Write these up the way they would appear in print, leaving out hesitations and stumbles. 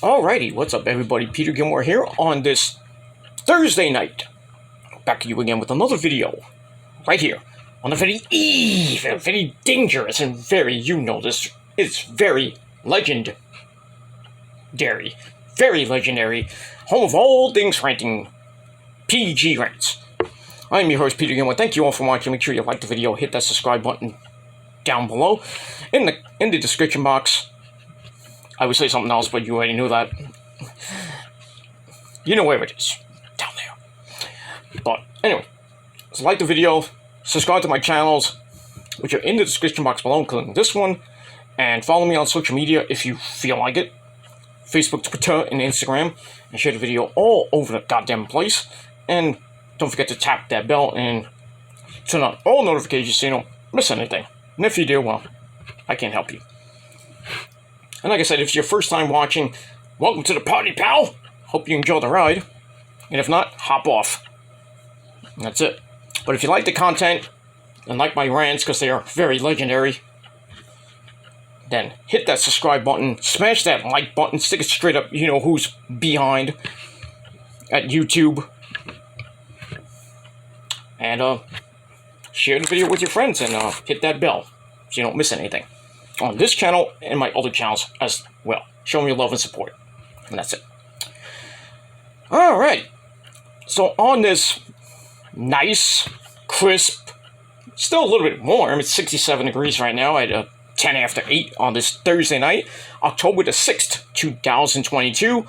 Alrighty, what's up everybody? Peter Gilmore here on this Thursday night. Back to you again with another video. Right here. On the very evil, very dangerous, and very, you know this, it's very legendary. Very legendary. Home of all things ranting. PG Rants. I'm your host, Peter Gilmore. Thank you all for watching. Make sure you like the video, hit that subscribe button down below. In the description box. I would say something else, but you already knew that. You know where it is. Down there. But anyway, so like the video, subscribe to my channels, which are in the description box below, including this one, and follow me on social media if you feel like it. Facebook, Twitter, and Instagram, and share the video all over the goddamn place. And don't forget to tap that bell and turn on all notifications so you don't miss anything. And if you do, well, I can't help you. And like I said, if it's your first time watching, welcome to the party, pal. Hope you enjoy the ride. And if not, hop off. And that's it. But if you like the content, and like my rants, because they are very legendary, then hit that subscribe button, smash that like button, stick it straight up, you know who's behind at YouTube. And share the video with your friends and hit that bell so you don't miss anything. On this channel and my other channels as well. Show me your love and support. And that's it. Alright. So on this nice, crisp, still a little bit warm. It's 67 degrees right now at 10 after 8 on this Thursday night. October the 6th, 2022.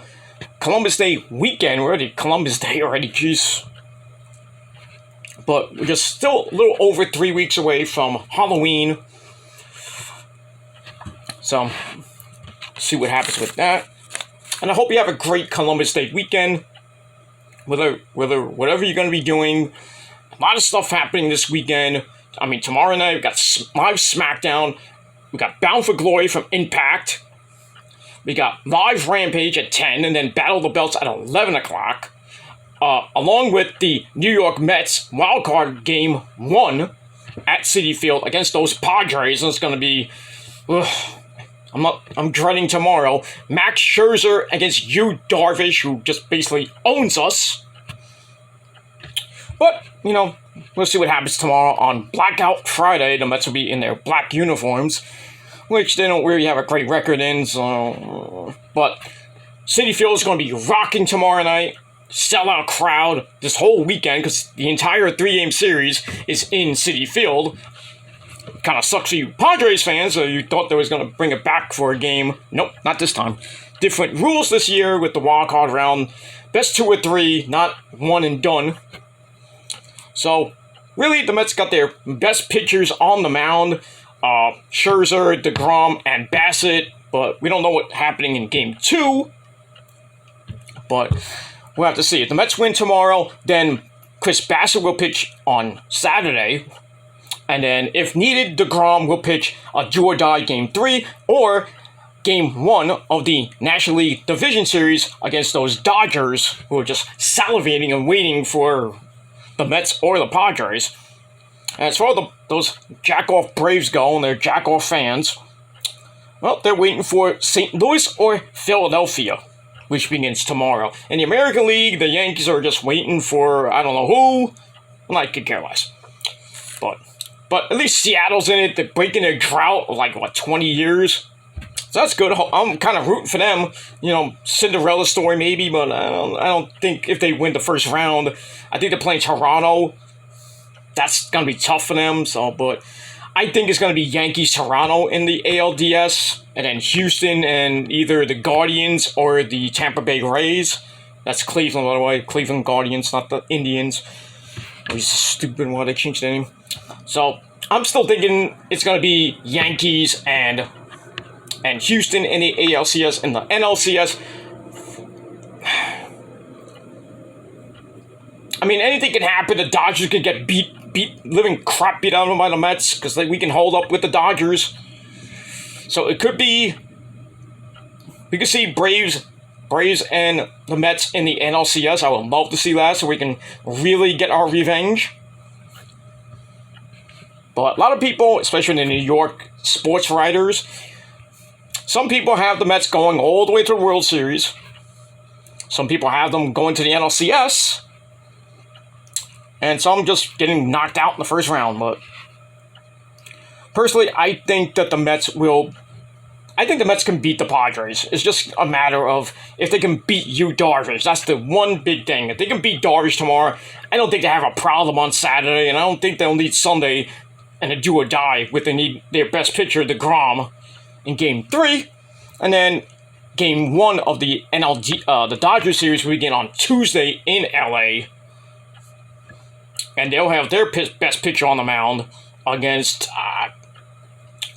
Columbus Day weekend. We're already Columbus Day already, jeez. But we're just still a little over 3 weeks away from Halloween. So, see what happens with that. And I hope you have a great Columbus Day weekend. Whatever you're going to be doing. A lot of stuff happening this weekend. I mean, tomorrow night we've got live SmackDown. We got Bound for Glory from Impact. We got live Rampage at 10. And then Battle of the Belts at 11 o'clock. Along with the New York Mets wildcard game 1 at Citi Field against those Padres. And it's going to be... I'm dreading tomorrow. Max Scherzer against Yu Darvish, who just basically owns us. But, you know, we'll see what happens tomorrow on Blackout Friday. The Mets will be in their black uniforms, which they don't really have a great record in, so... But Citi Field is going to be rocking tomorrow night. Sellout crowd this whole weekend, because the entire 3-game series is in Citi Field. Kind of sucks for you Padres fans, so you thought they was going to bring it back for a game. Nope, not this time. Different rules this year with the wildcard round. Best 2 or 3, not one and done. So, really, the Mets got their best pitchers on the mound. Scherzer, DeGrom, and Bassett. But we don't know what's happening in Game 2. But we'll have to see. If the Mets win tomorrow, then Chris Bassett will pitch on Saturday. And then, if needed, DeGrom will pitch a do-or-die Game 3 or Game 1 of the National League Division Series against those Dodgers who are just salivating and waiting for the Mets or the Padres. And as far as those jack-off Braves go and their jack-off fans, well, they're waiting for St. Louis or Philadelphia, which begins tomorrow. In the American League, the Yankees are just waiting for, I don't know who, and I could care less. But at least Seattle's in it. They're breaking their drought of like, 20 years. So that's good. I'm kind of rooting for them. You know, Cinderella story maybe, but I don't think if they win the first round. I think they're playing Toronto. That's going to be tough for them. So, but I think it's going to be Yankees-Toronto in the ALDS. And then Houston and either the Guardians or the Tampa Bay Rays. That's Cleveland, by the way. Cleveland Guardians, not the Indians. It's stupid why they changed their name. So, I'm still thinking it's going to be Yankees and Houston in the ALCS and the NLCS. I mean, anything can happen. The Dodgers could get living crap beat out of them by the Mets because we can hold up with the Dodgers. So, it could be... We could see Braves and the Mets in the NLCS. I would love to see that so we can really get our revenge. But a lot of people, especially the New York sports writers, some people have the Mets going all the way to the World Series. Some people have them going to the NLCS. And some just getting knocked out in the first round. But personally, I think that the Mets will... I think the Mets can beat the Padres. It's just a matter of if they can beat Yu Darvish. That's the one big thing. If they can beat Darvish tomorrow, I don't think they have a problem on Saturday, and I don't think they'll need Sunday and a do or die with their best pitcher, DeGrom, in Game 3. And then Game 1 of the the Dodgers series will begin on Tuesday in LA. And they'll have their best pitcher on the mound against...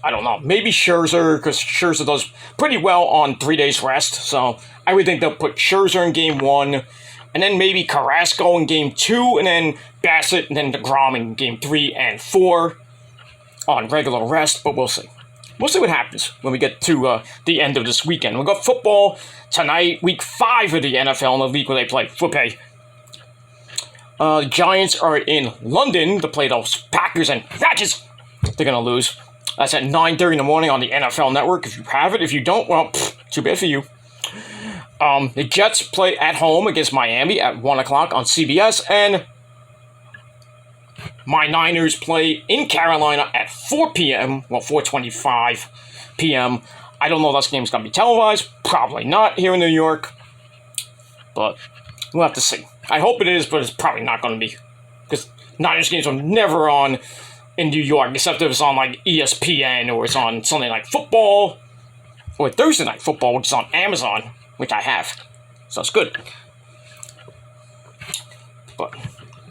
I don't know, maybe Scherzer, because Scherzer does pretty well on 3 days rest. So I would think they'll put Scherzer in Game 1, and then maybe Carrasco in Game 2, and then Bassett, and then DeGrom in Game 3 and 4 on regular rest. But we'll see. We'll see what happens when we get to the end of this weekend. We've got football tonight, Week 5 of the NFL in the league where they play football. The Giants are in London to play those Packers and Ratchets. They're going to lose. That's at 9:30 in the morning on the NFL Network. If you have it, if you don't, well, too bad for you. The Jets play at home against Miami at 1 o'clock on CBS, and my Niners play in Carolina at 4 p.m., well, 4:25 p.m. I don't know if this game's going to be televised. Probably not here in New York, but we'll have to see. I hope it is, but it's probably not going to be, because Niners games are never on in New York, except if it's on like ESPN or it's on Sunday Night Football or Thursday Night Football, which is on Amazon, which I have. So it's good.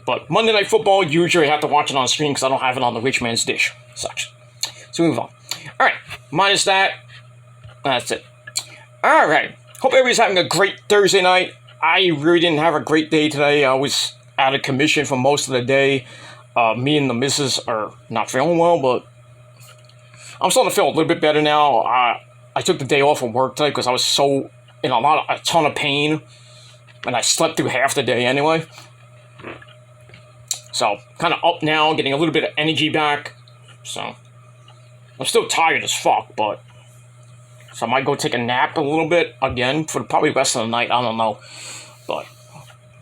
But Monday Night Football, usually I have to watch it on screen because I don't have it on the rich man's dish. Sucks. So move on. All right, minus that, that's it. All right. Hope everybody's having a great Thursday night. I really didn't have a great day today. I was out of commission for most of the day. Me and the missus are not feeling well, but I'm starting to feel a little bit better now. I took the day off from work today because I was so in a ton of pain, and I slept through half the day anyway. So, kind of up now, getting a little bit of energy back. So, I'm still tired as fuck, but... So I might go take a nap a little bit again for probably the rest of the night. I don't know. But,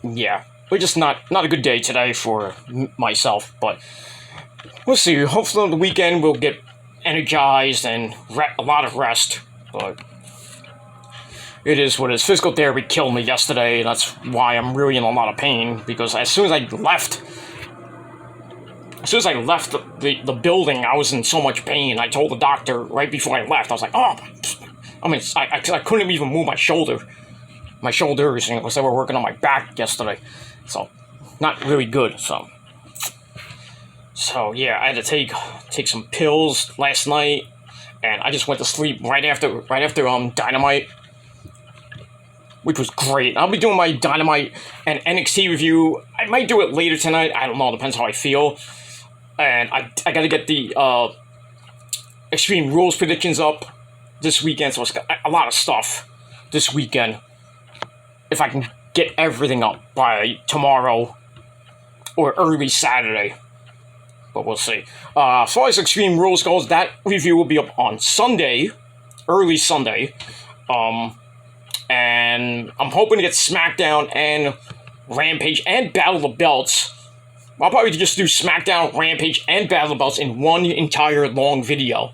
yeah. But just not a good day today for myself. But, we'll see. Hopefully on the weekend we'll get energized and a lot of rest. But, it is what it is. Physical therapy killed me yesterday. And that's why I'm really in a lot of pain. Because as soon as I left... the building, I was in so much pain. I told the doctor right before I left, I was like, oh, I mean, I couldn't even move my shoulders, because they were working on my back yesterday. So, not really good, so yeah, I had to take some pills last night, and I just went to sleep right after Dynamite, which was great. I'll be doing my Dynamite and NXT review. I might do it later tonight. I don't know, depends how I feel. And I got to get the Extreme Rules predictions up this weekend, so it's got a lot of stuff this weekend. If I can get everything up by tomorrow or early Saturday. But we'll see. As far as Extreme Rules goes, that review will be up on Sunday, early Sunday. And I'm hoping to get SmackDown and Rampage and Battle of the Belts. I'll probably just do SmackDown, Rampage, and Battle of the Belts in one entire long video.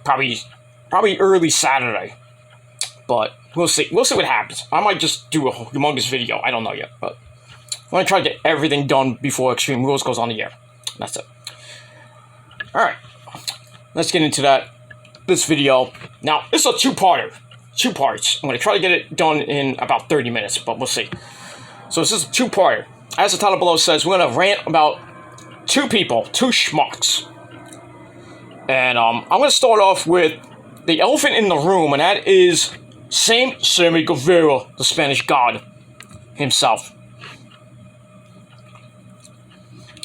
Probably early Saturday. But we'll see. We'll see what happens. I might just do a humongous video. I don't know yet. But I'm going to try to get everything done before Extreme Rules goes on the air. That's it. Alright. Let's get into this video. Now, this is a two-parter. 2 parts. I'm going to try to get it done in about 30 minutes, but we'll see. So this is a 2-parter. As the title below says, we're going to rant about 2 people, 2 schmucks. And I'm going to start off with the elephant in the room, and that is Sammy Guevara, the Spanish god himself.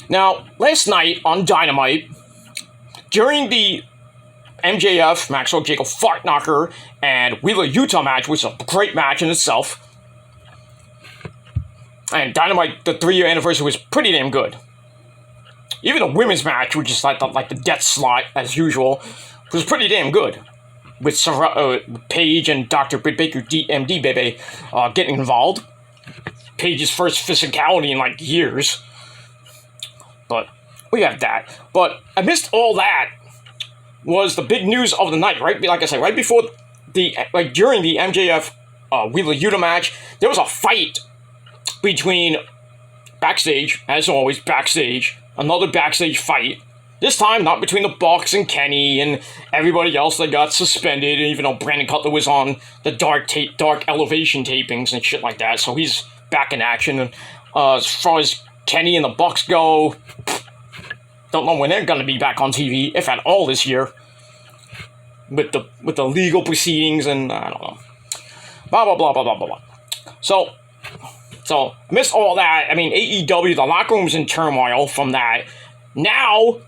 Now, last night on Dynamite, during the MJF, Maxwell Jacob Fart Knocker, and Wheeler Utah match, which is a great match in itself. And Dynamite, the 3-year anniversary, was pretty damn good. Even the women's match, which is like the death slot, as usual, was pretty damn good. with Paige and Dr. Britt Baker, DMD baby, getting involved. Paige's first physicality in like years. But we have that. But amidst all that was the big news of the night, right? Like I said, right before during the MJF Wheeler Yuta match, there was a fight between backstage, as always, another backstage fight. This time, not between the Bucks and Kenny and everybody else that got suspended, even though Brandon Cutler was on the Dark Elevation tapings and shit like that, so he's back in action. And as far as Kenny and the Bucks go, don't know when they're going to be back on TV, if at all, this year, with the legal proceedings and I don't know, blah blah blah blah blah blah blah. So amidst all that, I mean, AEW, the locker room's in turmoil from that. Now,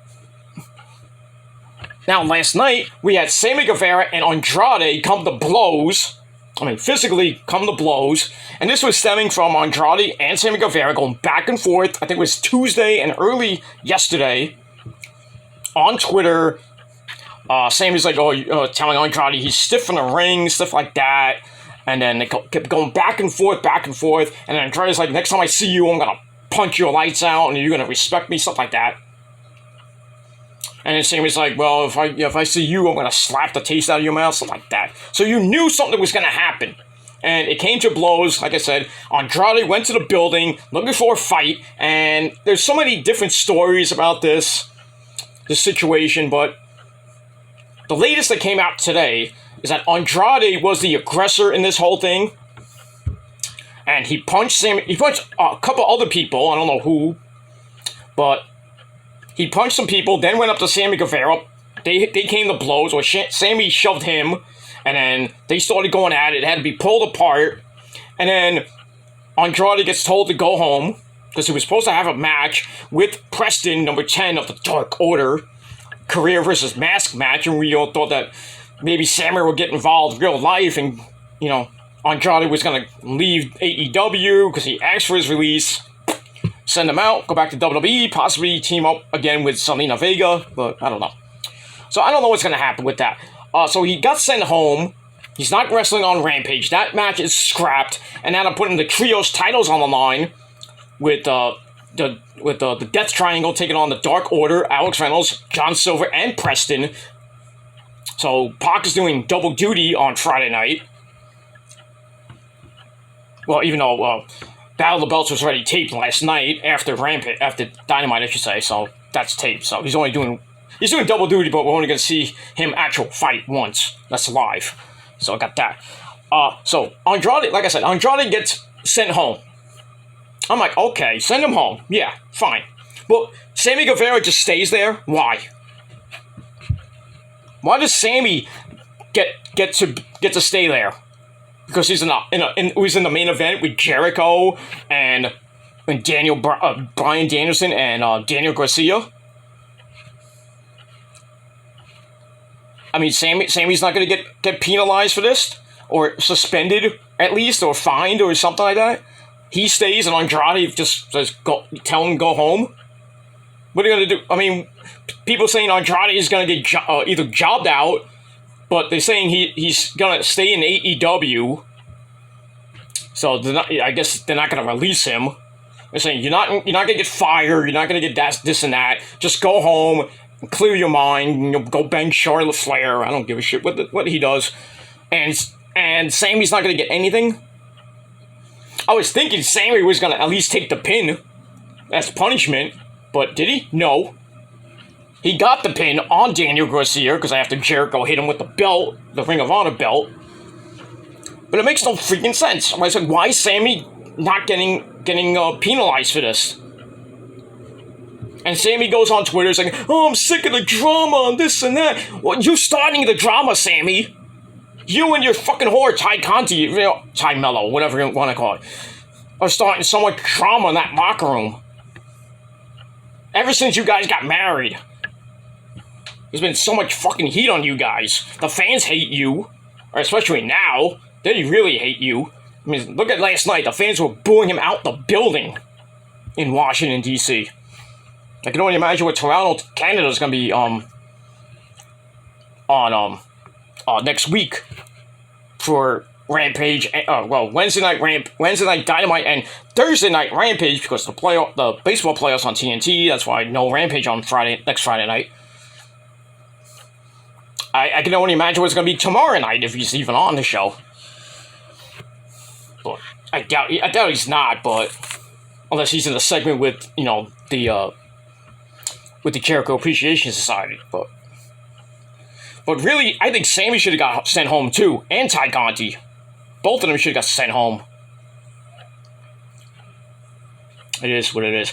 last night, we had Sammy Guevara and Andrade come to blows. I mean, physically come to blows. And this was stemming from Andrade and Sammy Guevara going back and forth. I think it was Tuesday and early yesterday on Twitter. Sammy's like, telling Andrade he's stiff in the ring, stuff like that. And then they kept going back and forth. And then Andrade's like, next time I see you, I'm going to punch your lights out and you're going to respect me, stuff like that. And then Sammy's like, well, if I see you, I'm going to slap the taste out of your mouth, stuff like that. So you knew something was going to happen. And it came to blows, like I said. Andrade went to the building looking for a fight. And there's so many different stories about this situation. But the latest that came out today is that Andrade was the aggressor in this whole thing. And he punched a couple other people, I don't know who, but he punched some people, then went up to Sammy Guevara. They came to blows, or Sammy shoved him, and then they started going at it. It had to be pulled apart. And then Andrade gets told to go home, because he was supposed to have a match with Preston, number 10 of the Dark Order, career versus mask match, and we all thought that maybe Sammy would get involved in real life, and, Andrade was going to leave AEW because he asked for his release, send him out, go back to WWE, possibly team up again with Zelina Vega, but I don't know. So I don't know what's going to happen with that. So he got sent home. He's not wrestling on Rampage. That match is scrapped, and now they're putting the trios titles on the line with the Death Triangle taking on the Dark Order, Alex Reynolds, John Silver, and Preston. So Pac is doing double duty on Friday night. Well, even though Battle of the Belts was already taped last night after Dynamite, I should say. So that's taped. So he's doing double duty, but we're only going to see him actual fight once. That's live. So I got that. So Andrade, like I said, Andrade gets sent home. I'm like, okay, send him home. Yeah, fine. Well, Sammy Guevara just stays there. Why? Why does Sammy get to stay there? Because he's in the main event with Jericho and Bryan Danielson and Daniel Garcia. I mean, Sammy's not going to get penalized for this, or suspended at least, or fined, or something like that. He stays, and Andrade just says, tell him to go home. What are you going to do? I mean, people saying Andrade is going to get either jobbed out, but they're saying he's going to stay in AEW. So I guess they're not going to release him. They're saying you're not going to get fired. You're not going to get this and that. Just go home, and clear your mind. And go bang Charlotte Flair. I don't give a shit what he does. And Sammy's not going to get anything. I was thinking Sammy was going to at least take the pin as punishment, but did he? No. He got the pin on Daniel Garcia because after Jericho hit him with the belt, the Ring of Honor belt. But it makes no freaking sense. I was like, why is Sammy not getting penalized for this? And Sammy goes on Twitter saying, oh, I'm sick of the drama and this and that. Well, you starting the drama, Sammy. You and your fucking whore, Ty Conti, Ty Mello, whatever you want to call it, are starting so much drama in that locker room. Ever since you guys got married, there's been so much fucking heat on you guys. The fans hate you, or especially now. They really hate you. I mean, look at last night. The fans were booing him out the building in Washington, D.C. I can only imagine what Toronto, Canada is going to be on next week for Rampage. Wednesday night Dynamite, and Thursday night Rampage, because the baseball playoffs on TNT. That's why no Rampage on next Friday night. I can only imagine what's going to be tomorrow night if he's even on the show. But I doubt he's not. But unless he's in the segment with the Jericho Appreciation Society. But really, I think Sammy should have got sent home too, and Ty Conti. Both of them should have got sent home. It is what it is.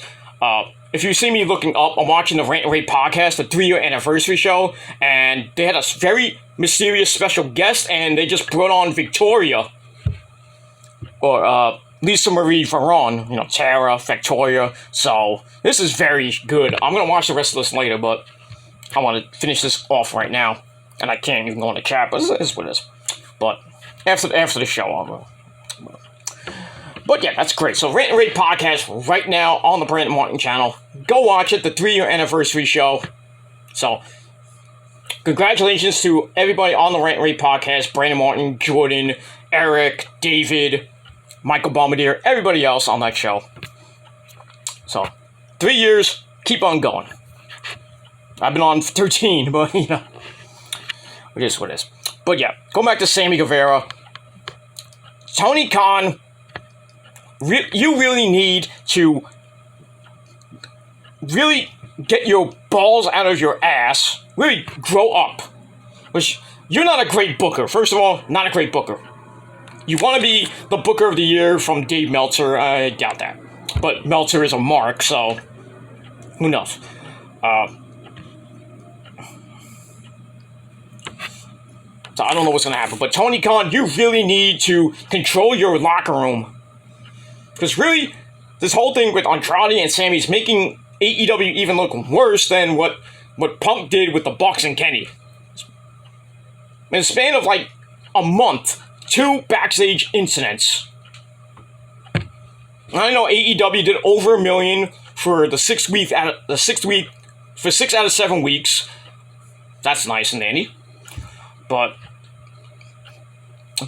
If you see me looking up, I'm watching the Rant and Rave podcast, the 3-year anniversary show, and they had a very mysterious special guest, and they just brought on Victoria, or Lisa Marie Varon, Tara, Victoria. So this is very good. I'm gonna watch the rest of this later, but I want to finish this off right now, and I can't even go in the chat. But this is what it is. But after the show, I will. But yeah, that's great. So Rant and Rave podcast right now on the Brandon Martin channel. Go watch it, the 3-year anniversary show. So congratulations to everybody on the Rant and Rave podcast. Brandon Martin, Jordan, Eric, David, Michael Bombardier, everybody else on that show. So 3 years, keep on going. I've been on 13, but it is what it is. But yeah, go back to Sammy Guevara. Tony Khan, you really need to really get your balls out of your ass. Really grow up. Which, you're not a great booker. First of all, not a great booker. You want to be the Booker of the Year from Dave Meltzer. I doubt that. But Meltzer is a mark, so who knows? So I don't know what's going to happen. But Tony Khan, you really need to control your locker room. Because really, this whole thing with Andrade and Sammy's making AEW even look worse than what Punk did with the Bucks and Kenny. In the span of like a month, 2 backstage incidents. I know AEW did over $1 million for the 6 week for 6 out of 7 weeks. That's nice and dandy. But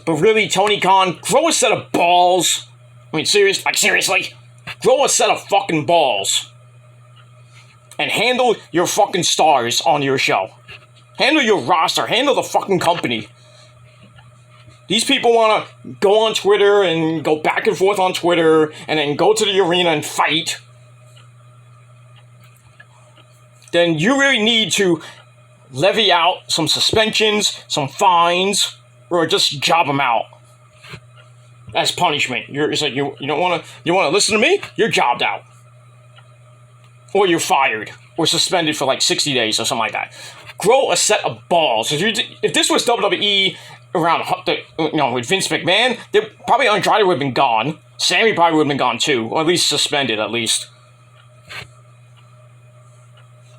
really, Tony Khan, grow a set of balls. I mean, seriously, grow a set of fucking balls. And handle your fucking stars on your show. Handle your roster. Handle the fucking company. These people want to go on Twitter and go back and forth on Twitter and then go to the arena and fight. Then you really need to levy out some suspensions, some fines, or just job them out. As punishment. You don't want to listen to me? You're jobbed out. Or you're fired. Or suspended for like 60 days or something like that. Grow a set of balls. If this was WWE around, with Vince McMahon, probably Andrade would have been gone. Sammy probably would have been gone too. Or at least suspended, at least.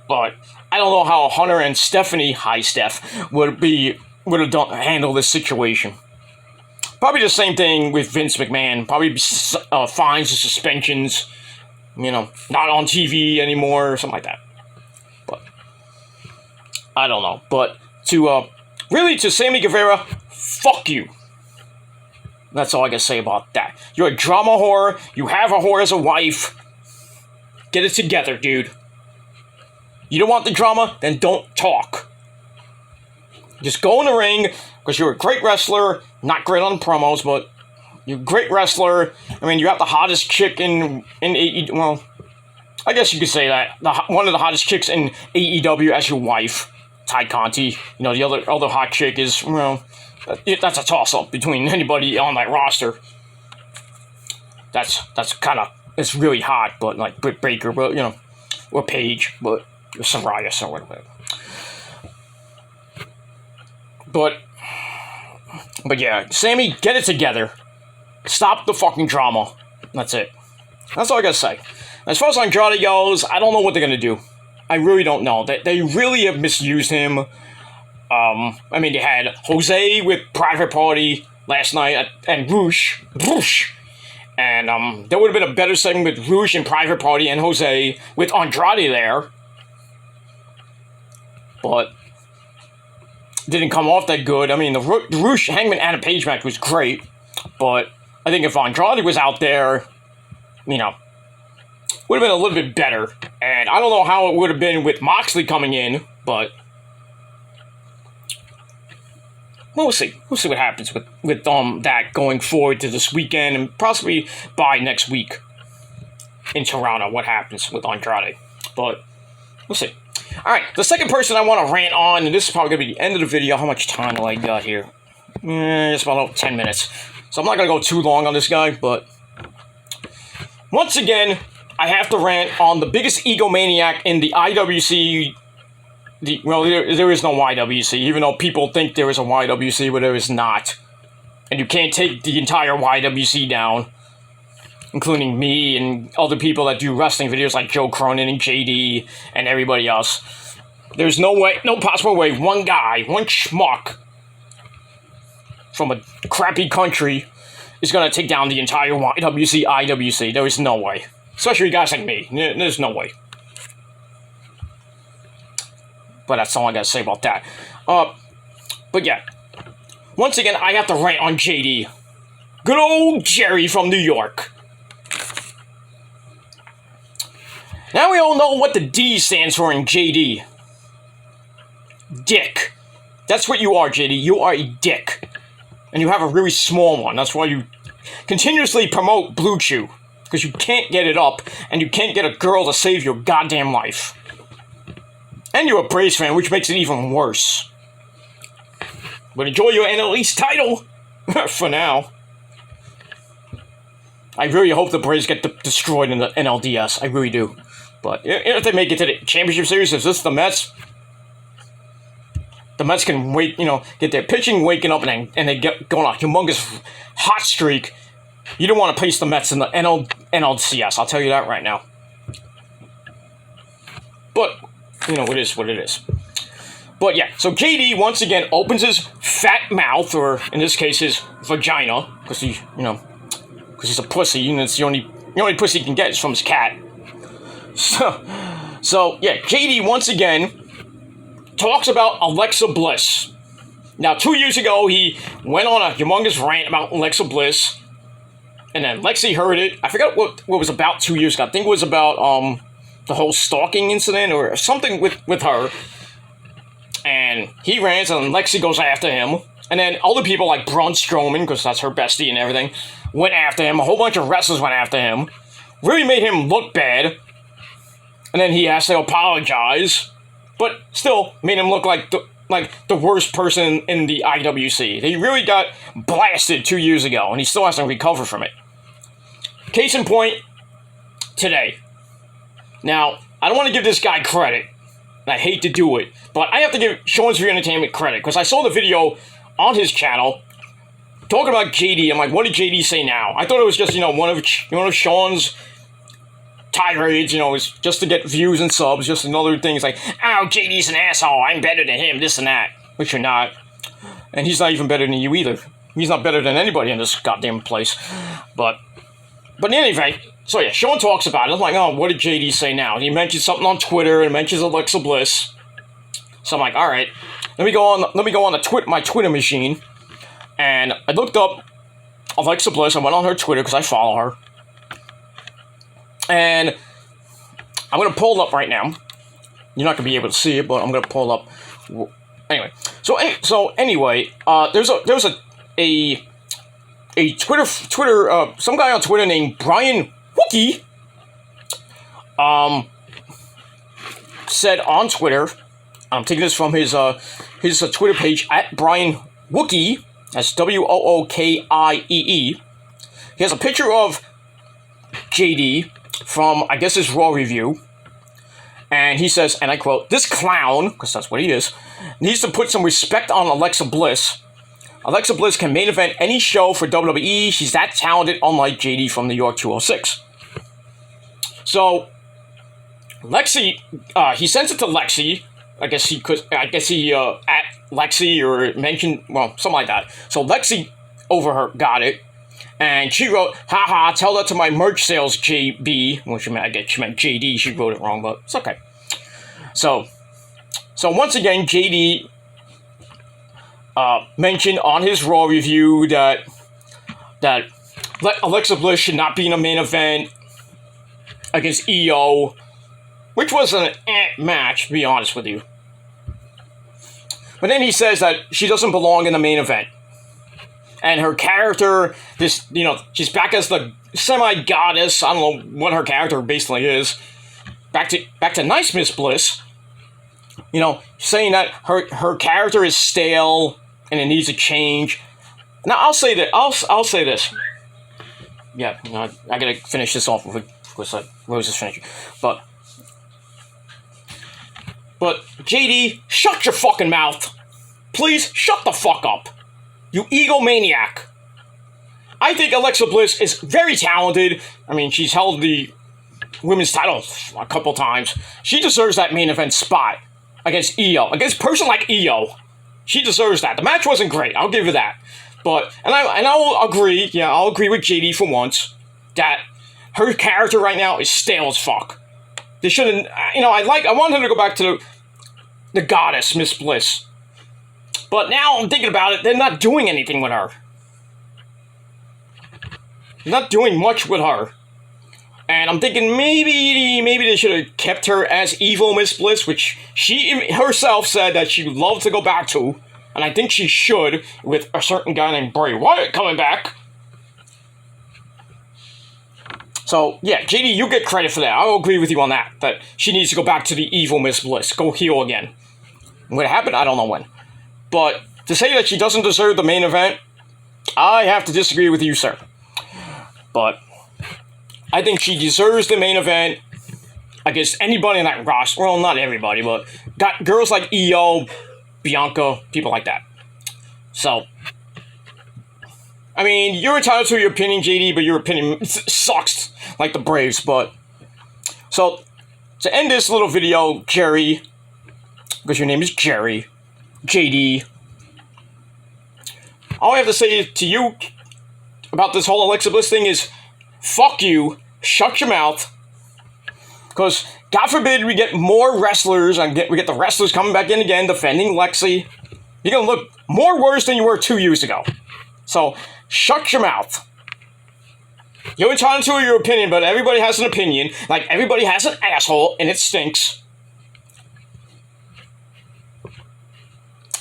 But I don't know how Hunter and Stephanie, hi Steph, would have handled this situation. Probably the same thing with Vince McMahon. Probably fines and suspensions. Not on TV anymore or something like that. But I don't know. But to Sammy Guevara, fuck you. That's all I can say about that. You're a drama whore. You have a whore as a wife. Get it together, dude. You don't want the drama? Then don't talk. Just go in the ring, because you're a great wrestler. Not great on promos, but you're a great wrestler. I mean, you have the hottest chick in AEW. Well, I guess you could say that. One of the hottest chicks in AEW as your wife, Ty Conti. The other hot chick is, that's a toss-up between anybody on that roster. That's kind of, it's really hot, but like Britt Baker, but, or Paige, but Soraya or whatever. But yeah, Sammy, get it together. Stop the fucking drama. That's it. That's all I gotta say. As far as Andrade goes, I don't know what they're gonna do. I really don't know. They really have misused him. They had Jose with Private Party last night and Roosh. And there would have been a better segment with Roosh and Private Party and Jose with Andrade there. But didn't come off that good. I mean, the Roosh Hangman Adam Page match was great, but I think if Andrade was out there, you know, would have been a little bit better. And I don't know how it would have been with Moxley coming in, but we'll see. We'll see what happens with that going forward to this weekend and possibly by next week in Toronto, what happens with Andrade. But we'll see. Alright, the second person I want to rant on, and this is probably going to be the end of the video. How much time do I got here? Just about 10 minutes. So I'm not going to go too long on this guy, but once again, I have to rant on the biggest egomaniac in the IWC. Well, there is no YWC, even though people think there is a YWC, but there is not. And you can't take the entire YWC down, including me and other people that do wrestling videos like Joe Cronin and JD and everybody else. There's no way, no possible way one guy, one schmuck from a crappy country is going to take down the entire YWC, IWC. There is no way. Especially guys like me. There's no way. But that's all I got to say about that. But yeah. Once again, I have to rant on JD. Good old Jerry from New York. Now we all know what the D stands for in JD. Dick. That's what you are, JD. You are a dick. And you have a really small one. That's why you continuously promote Blue Chew. Because you can't get it up, and you can't get a girl to save your goddamn life. And you're a Braves fan, which makes it even worse. But enjoy your NL East title. For now. I really hope the Braves get destroyed in the NLDS. I really do. But if they make it to the championship series, if this is the Mets can wait, get their pitching waking up and they get going on a humongous hot streak. You don't want to place the Mets in the NLCS. I'll tell you that right now. But it is what it is. But yeah, so JD once again opens his fat mouth, or in this case his vagina, because he's a pussy, and it's the only pussy he can get is from his cat. So yeah, JD once again talks about Alexa Bliss. Now, 2 years ago, he went on a humongous rant about Alexa Bliss, and then Lexi heard it. I forgot what was about 2 years ago. I think it was about the whole stalking incident or something with her. And he rants, and Lexi goes after him. And then other people like Braun Strowman, because that's her bestie and everything, went after him. A whole bunch of wrestlers went after him. Really made him look bad. And then he has to apologize. But still made him look like the worst person in the IWC. He really got blasted 2 years ago, and he still has to recover from it. Case in point, today. Now, I don't want to give this guy credit. I hate to do it, but I have to give Sean's Free Entertainment credit, because I saw the video on his channel talking about JD. I'm like, what did JD say now? I thought it was just, one of Sean's tirades, was just to get views and subs, just another thing. It's like, oh, JD's an asshole, I'm better than him, this and that. Which you're not. And he's not even better than you either. He's not better than anybody in this goddamn place. But in any event, so yeah, Sean talks about it. I'm like, oh, what did JD say now? And he mentions something on Twitter, and mentions Alexa Bliss. So I'm like, all right, let me go on my Twitter machine, and I looked up Alexa Bliss. I went on her Twitter because I follow her, and I'm gonna pull it up right now. You're not gonna be able to see it, but I'm gonna pull it up. Anyway, anyway, there's a Twitter some guy on Twitter named Brian Wookie said on Twitter, I'm taking this from his Twitter page at Brian Wookie, that's WOOKIEE. He has a picture of JD from, I guess, his Raw review, and he says, and I quote, "This clown," because that's what he is, "needs to put some respect on Alexa Bliss. Alexa Bliss can main event any show for WWE. She's that talented, unlike JD from New York 206. So, Lexi, he sends it to Lexi. I guess he at Lexi or mentioned, well, something like that. So Lexi got it, and she wrote, "Haha, tell that to my merch sales, JB." Well, she meant JD. She wrote it wrong, but it's okay. So once again, JD mentioned on his Raw review that Alexa Bliss should not be in a main event against EO, which was an match, to be honest with you. But then he says that she doesn't belong in the main event. And her character, she's back as the semi-goddess. I don't know what her character basically is. Back to nice Miss Bliss. Saying that her character is stale and it needs a change. Now I'll say that I'll say this. Yeah, I gotta finish this off with Rose is finishing. But JD, shut your fucking mouth. Please shut the fuck up. You egomaniac. I think Alexa Bliss is very talented. I mean, she's held the women's title a couple times. She deserves that main event spot against EO. Against a person like EO. She deserves that. The match wasn't great, I'll give you that. But, and I'll agree, I'll agree with JD for once, that her character right now is stale as fuck. They shouldn't, I want her to go back to the goddess, Miss Bliss. But now I'm thinking about it, they're not doing anything with her. They're not doing much with her. And I'm thinking maybe they should have kept her as evil Miss Bliss, which she herself said that she'd love to go back to. And I think she should, with a certain guy named Bray Wyatt coming back. So, yeah, JD, you get credit for that. I'll agree with you on that she needs to go back to the evil Miss Bliss. Go heel again. When it happened, I don't know when. But to say that she doesn't deserve the main event, I have to disagree with you, sir. But I think she deserves the main event against anybody in that roster. Well, not everybody, but got girls like EO, Bianca, people like that. So, I mean, you're entitled to your opinion, JD, but your opinion sucks like the Braves. But so to end this little video, Jerry, because your name is Jerry, JD, all I have to say to you about this whole Alexa Bliss thing is, fuck you, shut your mouth, because God forbid we get more wrestlers, and we get the wrestlers coming back in again, defending Lexi. You're going to look more worse than you were 2 years ago. So, shut your mouth. You're entitled to your opinion, but everybody has an opinion. Like, everybody has an asshole, and it stinks.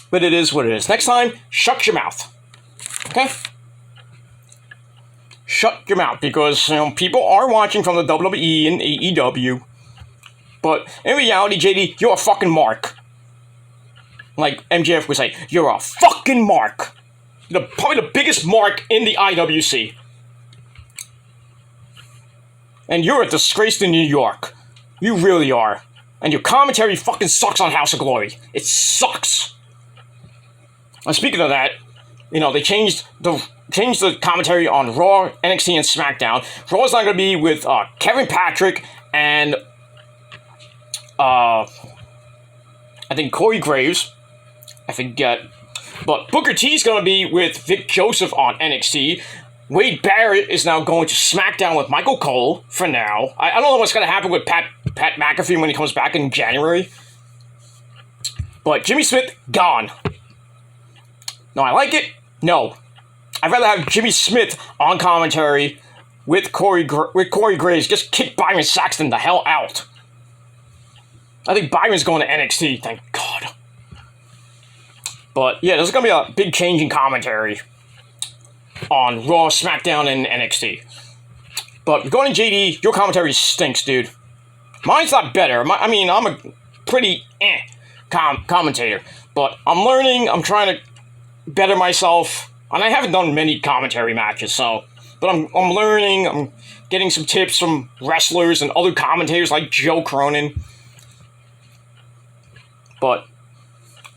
But it is what it is. Next time, shut your mouth. Okay? Shut your mouth, because people are watching from the WWE and AEW. But in reality, JD, you're a fucking mark. Like MJF would say, you're a fucking mark. You're probably the biggest mark in the IWC. And you're a disgrace to New York. You really are. And your commentary fucking sucks on House of Glory. It sucks. And speaking of that, they changed the commentary on Raw, NXT, and SmackDown. Raw's not going to be with Kevin Patrick and I think Corey Graves. I forget. But Booker T's going to be with Vic Joseph on NXT. Wade Barrett is now going to SmackDown with Michael Cole for now. I don't know what's going to happen with Pat McAfee when he comes back in January. But Jimmy Smith, gone. No, I like it. No. I'd rather have Jimmy Smith on commentary with Corey Graves. Just kick Byron Saxton the hell out. I think Byron's going to NXT, thank God. But yeah, there's going to be a big change in commentary on Raw, SmackDown, and NXT. But going to JD, your commentary stinks, dude. Mine's not better. I'm a pretty commentator. But I'm learning, I'm trying to better myself. And I haven't done many commentary matches, but I'm learning, I'm getting some tips from wrestlers and other commentators like Joe Cronin. But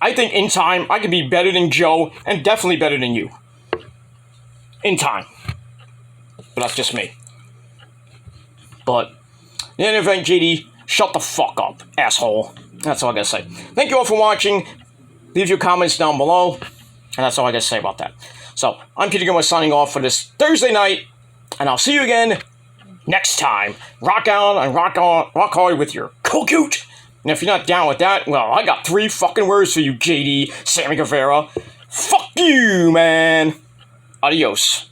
I think in time, I could be better than Joe, and definitely better than you. In time. But that's just me. But, in any event, JD, shut the fuck up, asshole. That's all I gotta say. Thank you all for watching. Leave your comments down below. And that's all I gotta say about that. So, I'm Peter Gilmore signing off for this Thursday night. And I'll see you again next time. Rock on and rock hard with your cool-coot. And if you're not down with that, well, I got 3 fucking words for you, JD, Sammy Guevara. Fuck you, man. Adios.